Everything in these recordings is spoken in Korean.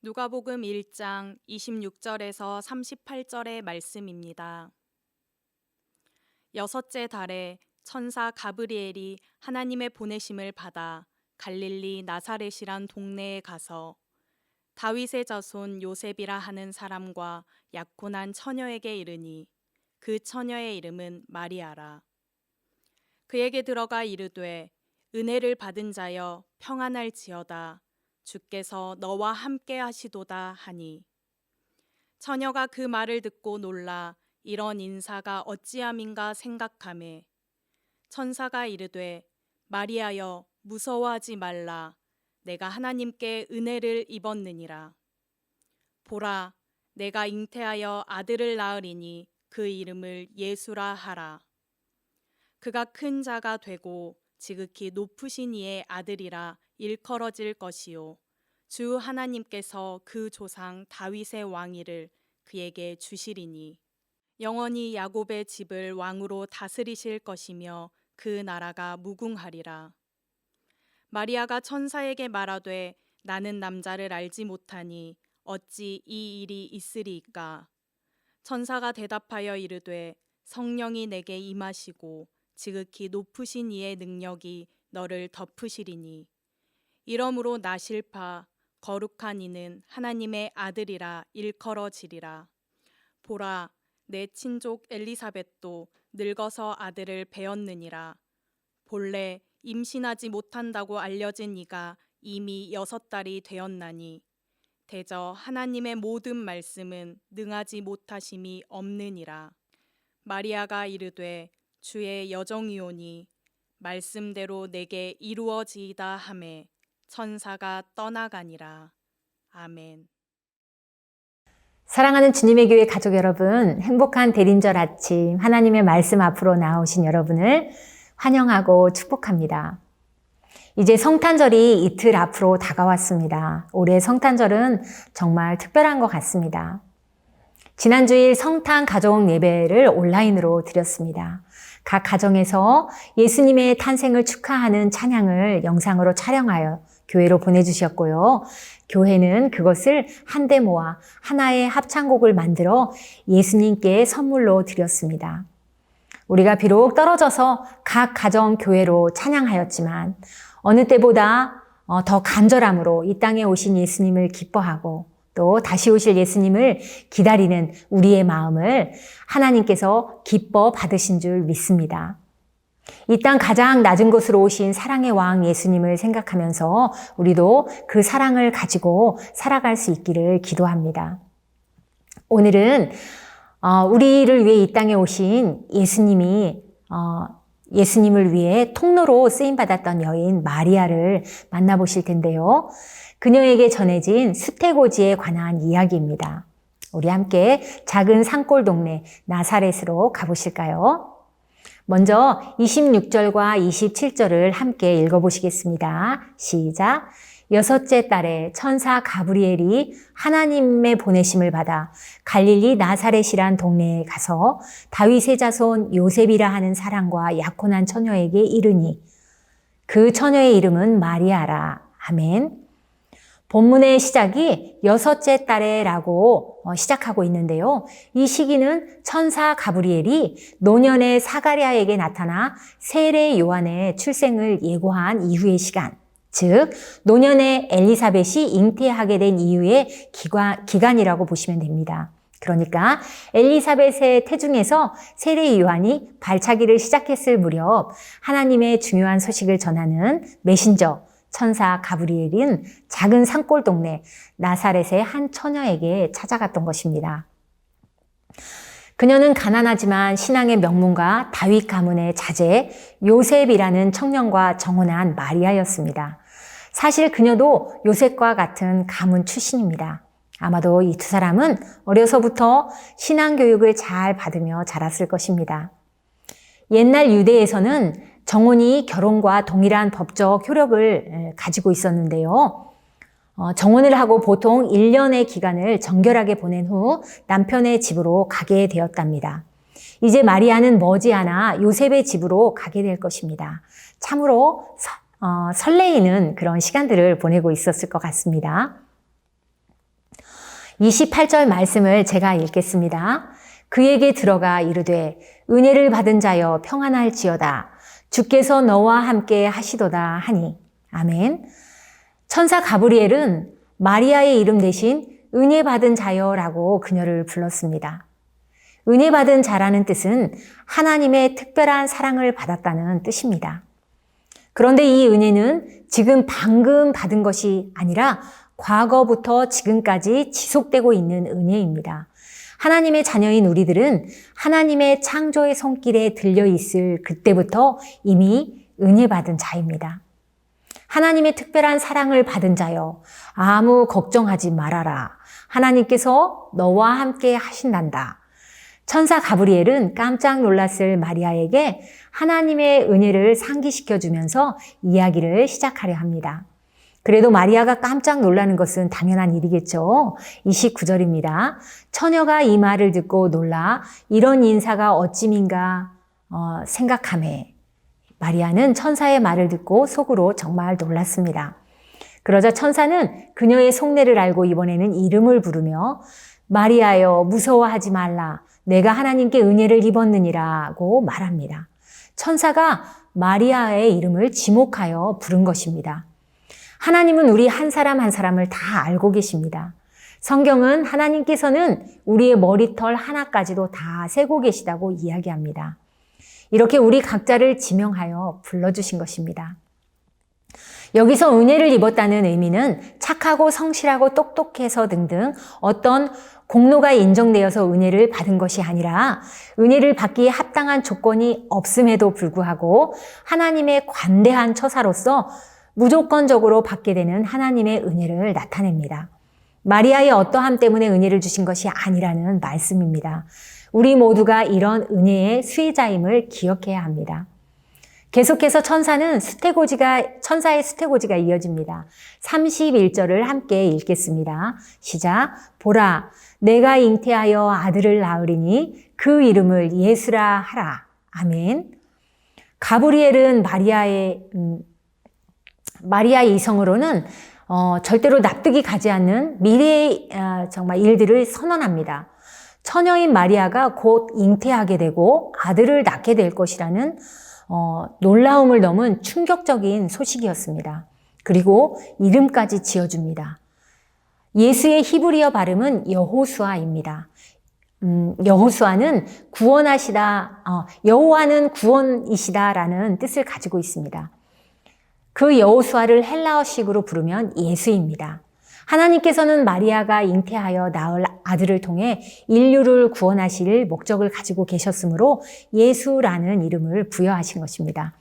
누가복음 1장 26절에서 38절의 말씀입니다. 여섯째 달에 천사 가브리엘이 하나님의 보내심을 받아 갈릴리 나사렛이란 동네에 가서 다윗의 자손 요셉이라 하는 사람과 약혼한 처녀에게 이르니 그 처녀의 이름은 마리아라. 그에게 들어가 이르되 은혜를 받은 자여 평안할지어다. 주께서 너와 함께 하시도다 하니 처녀가 그 말을 듣고 놀라 이런 인사가 어찌함인가 생각하매 천사가 이르되 마리아여 무서워하지 말라. 내가 하나님께 은혜를 입었느니라. 보라, 내가 잉태하여 아들을 낳으리니 그 이름을 예수라 하라. 그가 큰 자가 되고 지극히 높으신 이의 아들이라 일컬어질 것이요 주 하나님께서 그 조상 다윗의 왕위를 그에게 주시리니 영원히 야곱의 집을 왕으로 다스리실 것이며 그 나라가 무궁하리라. 마리아가 천사에게 말하되 나는 남자를 알지 못하니 어찌 이 일이 있으리이까. 천사가 대답하여 이르되 성령이 내게 임하시고 지극히 높으신 이의 능력이 너를 덮으시리니 이러므로 나실파 거룩한 이는 하나님의 아들이라 일컬어지리라. 보라, 내 친족 엘리사벳도 늙어서 아들을 배었느니라. 본래 임신하지 못한다고 알려진 이가 이미 6달이 되었나니 대저 하나님의 모든 말씀은 능하지 못하심이 없느니라. 마리아가 이르되 주의 여정이오니 말씀대로 내게 이루어지이다 하매 천사가 떠나가니라. 아멘. 사랑하는 주님의 교회 가족 여러분, 행복한 대림절 아침 하나님의 말씀 앞으로 나오신 여러분을 환영하고 축복합니다. 이제 성탄절이 이틀 앞으로 다가왔습니다. 올해 성탄절은 정말 특별한 것 같습니다. 지난 주일 성탄 가정 예배를 온라인으로 드렸습니다. 각 가정에서 예수님의 탄생을 축하하는 찬양을 영상으로 촬영하여 교회로 보내주셨고요. 교회는 그것을 한데 모아 하나의 합창곡을 만들어 예수님께 선물로 드렸습니다. 우리가 비록 떨어져서 각 가정 교회로 찬양하였지만 어느 때보다 더 간절함으로 이 땅에 오신 예수님을 기뻐하고 또 다시 오실 예수님을 기다리는 우리의 마음을 하나님께서 기뻐 받으신 줄 믿습니다. 이 땅 가장 낮은 곳으로 오신 사랑의 왕 예수님을 생각하면서 우리도 그 사랑을 가지고 살아갈 수 있기를 기도합니다. 오늘은 우리를 위해 이 땅에 오신 예수님을 위해 통로로 쓰임받았던 여인 마리아를 만나보실 텐데요. 그녀에게 전해진 수태고지에 관한 이야기입니다. 우리 함께 작은 산골 동네 나사렛으로 가보실까요? 먼저 26절과 27절을 함께 읽어보시겠습니다. 시작! 여섯째 달에 천사 가브리엘이 하나님의 보내심을 받아 갈릴리 나사렛이란 동네에 가서 다윗의 자손 요셉이라 하는 사람과 약혼한 처녀에게 이르니 그 처녀의 이름은 마리아라. 아멘. 본문의 시작이 여섯째 달에라고 시작하고 있는데요. 이 시기는 천사 가브리엘이 노년의 사가랴에게 나타나 세례 요한의 출생을 예고한 이후의 시간, 즉 노년의 엘리사벳이 잉태하게 된 이후의 기간이라고 보시면 됩니다. 그러니까 엘리사벳의 태중에서 세례 요한이 발차기를 시작했을 무렵 하나님의 중요한 소식을 전하는 메신저 천사 가브리엘은 작은 산골 동네 나사렛의 한 처녀에게 찾아갔던 것입니다. 그녀는 가난하지만 신앙의 명문가 다윗 가문의 자제 요셉이라는 청년과 정혼한 마리아였습니다. 사실 그녀도 요셉과 같은 가문 출신입니다. 아마도 이 두 사람은 어려서부터 신앙 교육을 잘 받으며 자랐을 것입니다. 옛날 유대에서는 정혼이 결혼과 동일한 법적 효력을 가지고 있었는데요. 정혼을 하고 보통 1년의 기간을 정결하게 보낸 후 남편의 집으로 가게 되었답니다. 이제 마리아는 머지않아 요셉의 집으로 가게 될 것입니다. 참으로 설레이는 그런 시간들을 보내고 있었을 것 같습니다. 28절 말씀을 제가 읽겠습니다. 그에게 들어가 이르되 은혜를 받은 자여 평안할지어다. 주께서 너와 함께 하시도다 하니. 아멘. 천사 가브리엘은 마리아의 이름 대신 은혜 받은 자여라고 그녀를 불렀습니다. 은혜 받은 자라는 뜻은 하나님의 특별한 사랑을 받았다는 뜻입니다. 그런데 이 은혜는 지금 방금 받은 것이 아니라 과거부터 지금까지 지속되고 있는 은혜입니다. 하나님의 자녀인 우리들은 하나님의 창조의 손길에 들려 있을 그때부터 이미 은혜 받은 자입니다. 하나님의 특별한 사랑을 받은 자여, 아무 걱정하지 말아라. 하나님께서 너와 함께 하신단다. 천사 가브리엘은 깜짝 놀랐을 마리아에게 하나님의 은혜를 상기시켜 주면서 이야기를 시작하려 합니다. 그래도 마리아가 깜짝 놀라는 것은 당연한 일이겠죠. 29절입니다. 처녀가 이 말을 듣고 놀라 이런 인사가 어찌민가 생각하매 마리아는 천사의 말을 듣고 속으로 정말 놀랐습니다. 그러자 천사는 그녀의 속내를 알고 이번에는 이름을 부르며 마리아여 무서워하지 말라. 내가 하나님께 은혜를 입었느니라고 말합니다. 천사가 마리아의 이름을 지목하여 부른 것입니다. 하나님은 우리 한 사람 한 사람을 다 알고 계십니다. 성경은 하나님께서는 우리의 머리털 하나까지도 다 세고 계시다고 이야기합니다. 이렇게 우리 각자를 지명하여 불러주신 것입니다. 여기서 은혜를 입었다는 의미는 착하고 성실하고 똑똑해서 등등 어떤 공로가 인정되어서 은혜를 받은 것이 아니라 은혜를 받기에 합당한 조건이 없음에도 불구하고 하나님의 관대한 처사로서 무조건적으로 받게 되는 하나님의 은혜를 나타냅니다. 마리아의 어떠함 때문에 은혜를 주신 것이 아니라는 말씀입니다. 우리 모두가 이런 은혜의 수혜자임을 기억해야 합니다. 계속해서 천사의 수태고지가 이어집니다. 31절을 함께 읽겠습니다. 시작. 보라, 내가 잉태하여 아들을 낳으리니 그 이름을 예수라 하라. 아멘. 가브리엘은 마리아의 이성으로는 절대로 납득이 가지 않는 미래의 정말 일들을 선언합니다. 처녀인 마리아가 곧 잉태하게 되고 아들을 낳게 될 것이라는 놀라움을 넘은 충격적인 소식이었습니다. 그리고 이름까지 지어줍니다. 예수의 히브리어 발음은 여호수아입니다. 여호수아는 여호와는 구원이시다라는 뜻을 가지고 있습니다. 그 여호수아를 헬라어식으로 부르면 예수입니다. 하나님께서는 마리아가 잉태하여 낳을 아들을 통해 인류를 구원하실 목적을 가지고 계셨으므로 예수라는 이름을 부여하신 것입니다.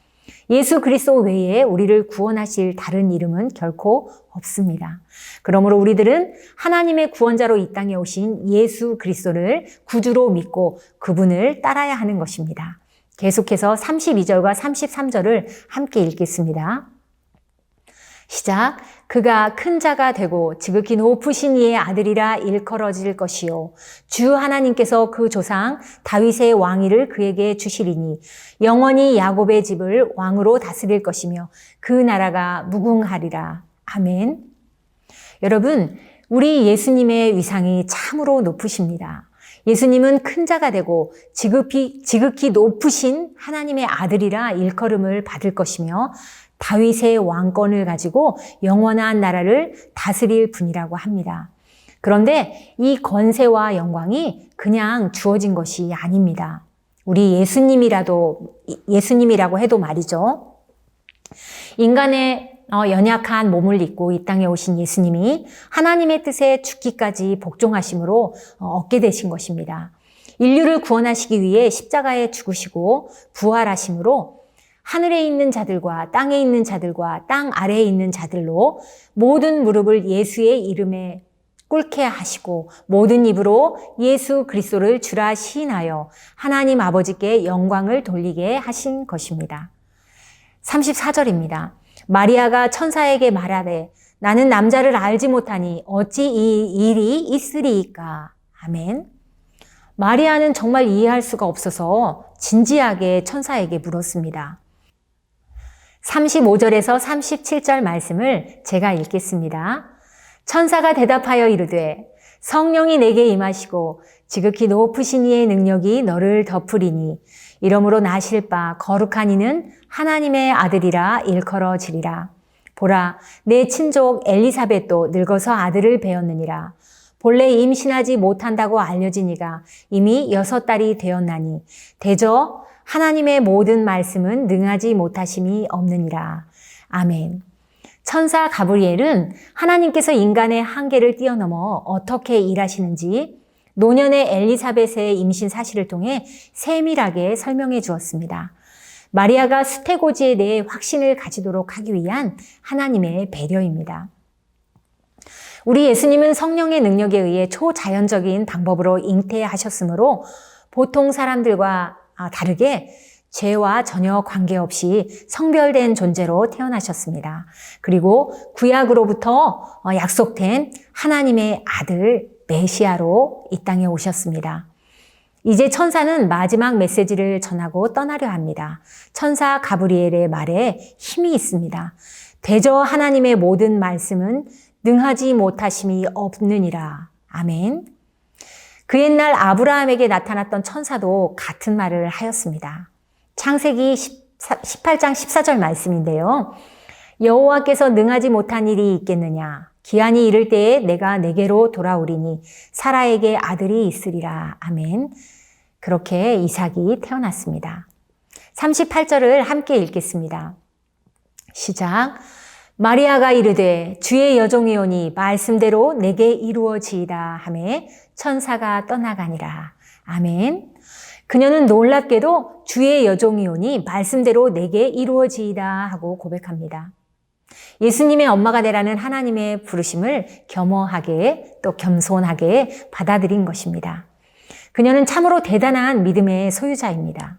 예수 그리스도 외에 우리를 구원하실 다른 이름은 결코 없습니다. 그러므로 우리들은 하나님의 구원자로 이 땅에 오신 예수 그리스도를 구주로 믿고 그분을 따라야 하는 것입니다. 계속해서 32절과 33절을 함께 읽겠습니다. 시작. 그가 큰 자가 되고 지극히 높으신 이의 아들이라 일컬어질 것이요. 주 하나님께서 그 조상 다윗의 왕위를 그에게 주시리니 영원히 야곱의 집을 왕으로 다스릴 것이며 그 나라가 무궁하리라. 아멘. 여러분, 우리 예수님의 위상이 참으로 높으십니다. 예수님은 큰 자가 되고 지극히 높으신 하나님의 아들이라 일컬음을 받을 것이며 다윗의 왕권을 가지고 영원한 나라를 다스릴 분이라고 합니다. 그런데 이 권세와 영광이 그냥 주어진 것이 아닙니다. 우리 예수님이라고 해도 말이죠. 인간의 연약한 몸을 입고 이 땅에 오신 예수님이 하나님의 뜻에 죽기까지 복종하심으로 얻게 되신 것입니다. 인류를 구원하시기 위해 십자가에 죽으시고 부활하심으로 하늘에 있는 자들과 땅에 있는 자들과 땅 아래에 있는 자들로 모든 무릎을 예수의 이름에 꿇게 하시고 모든 입으로 예수 그리스도를 주라 시인하여 하나님 아버지께 영광을 돌리게 하신 것입니다. 34절입니다. 마리아가 천사에게 말하되 나는 남자를 알지 못하니 어찌 이 일이 있으리이까. 아멘. 마리아는 정말 이해할 수가 없어서 진지하게 천사에게 물었습니다. 35절에서 37절 말씀을 제가 읽겠습니다. 천사가 대답하여 이르되 성령이 내게 임하시고 지극히 높으신 이의 능력이 너를 덮으리니 이러므로 나실 바 거룩한 이는 하나님의 아들이라 일컬어지리라. 보라, 내 친족 엘리사벳도 늙어서 아들을 배었느니라. 본래 임신하지 못한다고 알려진 이가 이미 6달이 되었나니 대저 하나님의 모든 말씀은 능하지 못하심이 없느니라. 아멘. 천사 가브리엘은 하나님께서 인간의 한계를 뛰어넘어 어떻게 일하시는지 노년의 엘리사벳의 임신 사실을 통해 세밀하게 설명해 주었습니다. 마리아가 수태고지에 대해 확신을 가지도록 하기 위한 하나님의 배려입니다. 우리 예수님은 성령의 능력에 의해 초자연적인 방법으로 잉태하셨으므로 보통 사람들과 다르게 죄와 전혀 관계없이 성별된 존재로 태어나셨습니다. 그리고 구약으로부터 약속된 하나님의 아들 메시아로 이 땅에 오셨습니다. 이제 천사는 마지막 메시지를 전하고 떠나려 합니다. 천사 가브리엘의 말에 힘이 있습니다. 대저 하나님의 모든 말씀은 능하지 못하심이 없느니라. 아멘. 그 옛날 아브라함에게 나타났던 천사도 같은 말을 하였습니다. 창세기 18장 14절 말씀인데요. 여호와께서 능하지 못한 일이 있겠느냐. 기한이 이를 때에 내가 내게로 돌아오리니 사라에게 아들이 있으리라. 아멘. 그렇게 이삭이 태어났습니다. 38절을 함께 읽겠습니다. 시작. 마리아가 이르되 주의 여종이오니 말씀대로 내게 이루어지이다 하매 천사가 떠나가니라. 아멘. 그녀는 놀랍게도 주의 여종이오니 말씀대로 내게 이루어지이다 하고 고백합니다. 예수님의 엄마가 되라는 하나님의 부르심을 겸허하게 또 겸손하게 받아들인 것입니다. 그녀는 참으로 대단한 믿음의 소유자입니다.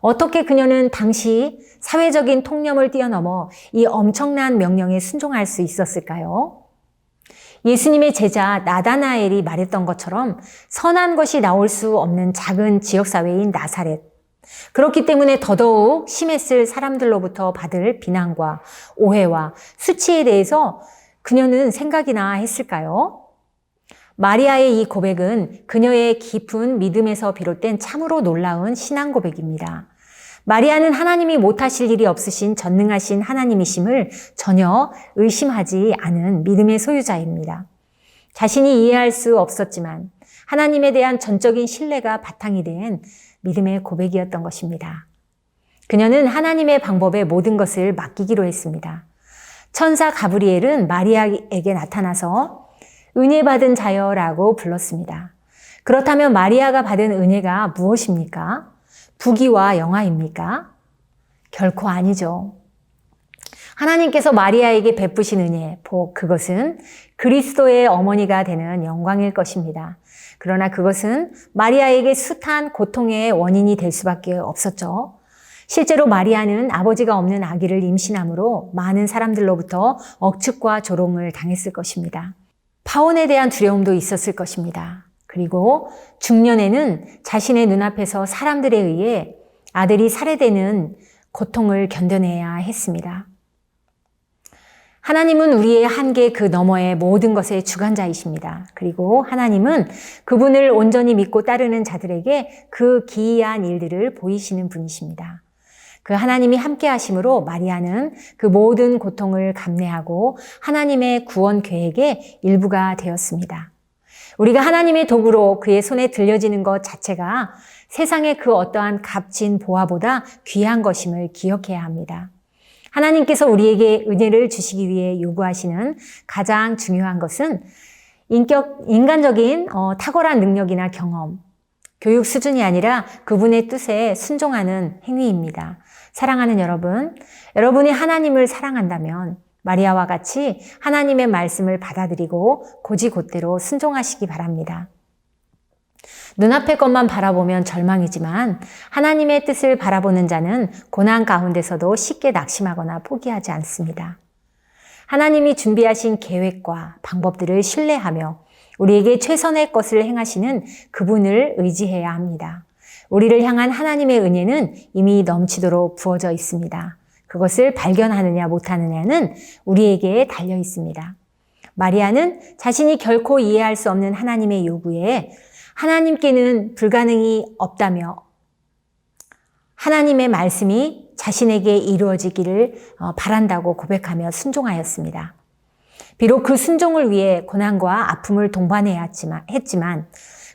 어떻게 그녀는 당시 사회적인 통념을 뛰어넘어 이 엄청난 명령에 순종할 수 있었을까요? 예수님의 제자 나다나엘이 말했던 것처럼 선한 것이 나올 수 없는 작은 지역사회인 나사렛. 그렇기 때문에 더더욱 심했을 사람들로부터 받을 비난과 오해와 수치에 대해서 그녀는 생각이나 했을까요? 마리아의 이 고백은 그녀의 깊은 믿음에서 비롯된 참으로 놀라운 신앙 고백입니다. 마리아는 하나님이 못하실 일이 없으신 전능하신 하나님이심을 전혀 의심하지 않은 믿음의 소유자입니다. 자신이 이해할 수 없었지만 하나님에 대한 전적인 신뢰가 바탕이 된 믿음의 고백이었던 것입니다. 그녀는 하나님의 방법에 모든 것을 맡기기로 했습니다. 천사 가브리엘은 마리아에게 나타나서 은혜 받은 자여라고 불렀습니다. 그렇다면 마리아가 받은 은혜가 무엇입니까? 부귀와 영화입니까? 결코 아니죠. 하나님께서 마리아에게 베푸신 은혜, 복, 그것은 그리스도의 어머니가 되는 영광일 것입니다. 그러나 그것은 마리아에게 숱한 고통의 원인이 될 수밖에 없었죠. 실제로 마리아는 아버지가 없는 아기를 임신함으로 많은 사람들로부터 억측과 조롱을 당했을 것입니다. 파혼에 대한 두려움도 있었을 것입니다. 그리고 중년에는 자신의 눈앞에서 사람들에 의해 아들이 살해되는 고통을 견뎌내야 했습니다. 하나님은 우리의 한계 그 너머의 모든 것의 주관자이십니다. 그리고 하나님은 그분을 온전히 믿고 따르는 자들에게 그 기이한 일들을 보이시는 분이십니다. 그 하나님이 함께 하심으로 마리아는 그 모든 고통을 감내하고 하나님의 구원 계획의 일부가 되었습니다. 우리가 하나님의 도구로 그의 손에 들려지는 것 자체가 세상의 그 어떠한 값진 보화보다 귀한 것임을 기억해야 합니다. 하나님께서 우리에게 은혜를 주시기 위해 요구하시는 가장 중요한 것은 인간적인 탁월한 능력이나 경험, 교육 수준이 아니라 그분의 뜻에 순종하는 행위입니다. 사랑하는 여러분, 여러분이 하나님을 사랑한다면 마리아와 같이 하나님의 말씀을 받아들이고 곧이곧대로 순종하시기 바랍니다. 눈앞의 것만 바라보면 절망이지만 하나님의 뜻을 바라보는 자는 고난 가운데서도 쉽게 낙심하거나 포기하지 않습니다. 하나님이 준비하신 계획과 방법들을 신뢰하며 우리에게 최선의 것을 행하시는 그분을 의지해야 합니다. 우리를 향한 하나님의 은혜는 이미 넘치도록 부어져 있습니다. 그것을 발견하느냐 못하느냐는 우리에게 달려 있습니다. 마리아는 자신이 결코 이해할 수 없는 하나님의 요구에 하나님께는 불가능이 없다며 하나님의 말씀이 자신에게 이루어지기를 바란다고 고백하며 순종하였습니다. 비록 그 순종을 위해 고난과 아픔을 동반해야 했지만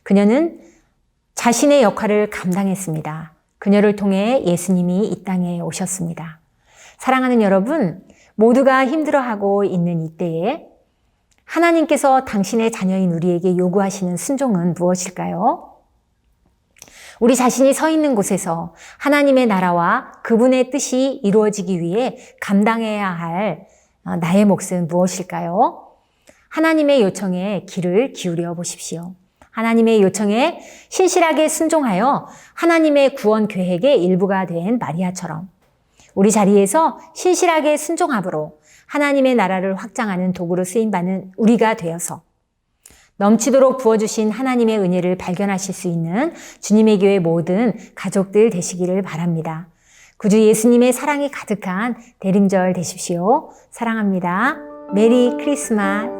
그녀는 자신의 역할을 감당했습니다. 그녀를 통해 예수님이 이 땅에 오셨습니다. 사랑하는 여러분, 모두가 힘들어하고 있는 이때에 하나님께서 당신의 자녀인 우리에게 요구하시는 순종은 무엇일까요? 우리 자신이 서 있는 곳에서 하나님의 나라와 그분의 뜻이 이루어지기 위해 감당해야 할 나의 몫은 무엇일까요? 하나님의 요청에 귀를 기울여 보십시오. 하나님의 요청에 신실하게 순종하여 하나님의 구원 계획의 일부가 된 마리아처럼 우리 자리에서 신실하게 순종함으로 하나님의 나라를 확장하는 도구로 쓰임받는 우리가 되어서 넘치도록 부어주신 하나님의 은혜를 발견하실 수 있는 주님의 교회 모든 가족들 되시기를 바랍니다. 구주 예수님의 사랑이 가득한 대림절 되십시오. 사랑합니다. 메리 크리스마스.